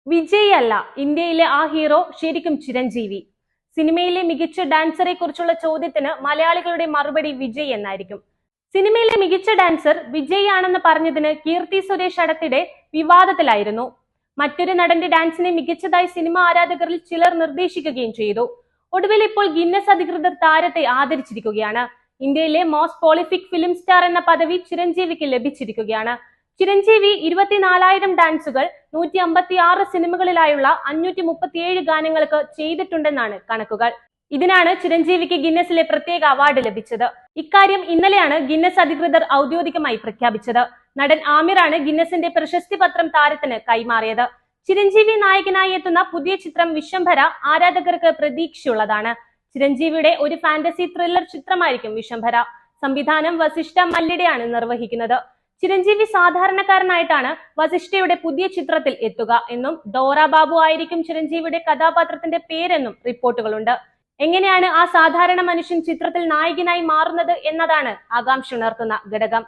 വിജയ് അല്ല ഇന്ത്യയിലെ ആ ഹീറോ ശരിക്കും ചിരഞ്ജീവി. സിനിമയിലെ മികച്ച ഡാൻസറെ കുറിച്ചുള്ള ചോദ്യത്തിന് മലയാളികളുടെ മറുപടി വിജയ് എന്നായിരിക്കും. സിനിമയിലെ മികച്ച ഡാൻസർ വിജയ് ആണെന്ന് പറഞ്ഞതിന് കീർത്തി സുരേഷ് അടുത്തിടെ വിവാദത്തിലായിരുന്നു. മറ്റൊരു നടന്റെ ഡാൻസിനെ മികച്ചതായി സിനിമ ആരാധകരിൽ ചിലർ നിർദ്ദേശിക്കുകയും ചെയ്തു. ഒടുവിൽ ഇപ്പോൾ ഗിന്നസ് അധികൃതർ താരത്തെ ആദരിച്ചിരിക്കുകയാണ്. ഇന്ത്യയിലെ മോസ്റ്റ് പ്രോളിഫിക് ഫിലിം സ്റ്റാർ എന്ന പദവി ചിരഞ്ജീവിക്ക് ലഭിച്ചിരിക്കുകയാണ്. ചിരഞ്ജീവി 24,000 ഡാൻസുകൾ 156 സിനിമകളിലായുള്ള 537 ഗാനങ്ങൾക്ക് ചെയ്തിട്ടുണ്ടെന്നാണ് കണക്കുകൾ. ഇതിനാണ് ചിരഞ്ജീവിക്ക് ഗിന്നസിലെ പ്രത്യേക അവാർഡ് ലഭിച്ചത്. ഇക്കാര്യം ഇന്നലെയാണ് ഗിന്നസ് അധികൃതർ ഔദ്യോഗികമായി പ്രഖ്യാപിച്ചത്. നടൻ ആമിറാണ് ഗിന്നസിന്റെ പ്രശസ്തി പത്രം താരത്തിന് കൈമാറിയത്. ചിരഞ്ജീവി നായകനായി എത്തുന്ന പുതിയ ചിത്രം വിശ്വംഭര ആരാധകർക്ക് പ്രതീക്ഷയുള്ളതാണ്. ചിരഞ്ജീവിയുടെ ഒരു ഫാന്റസി ത്രില്ലർ ചിത്രമായിരിക്കും വിശ്വംഭര. സംവിധാനം വസിഷ്ഠ മല്ലിഡയാണ് നിർവഹിക്കുന്നത്. ചിരഞ്ജീവി സാധാരണക്കാരനായിട്ടാണ് വസിഷ്ഠയുടെ പുതിയ ചിത്രത്തിൽ എത്തുക എന്നും ഡോറ ബാബു ആയിരിക്കും ചിരഞ്ജീവിയുടെ കഥാപാത്രത്തിന്റെ പേരെന്നും റിപ്പോർട്ടുകളുണ്ട്. എങ്ങനെയാണ് ആ സാധാരണ മനുഷ്യൻ ചിത്രത്തിൽ നായകനായി മാറുന്നത് എന്നതാണ് ആകാംക്ഷ ഉണർത്തുന്ന ഘടകം.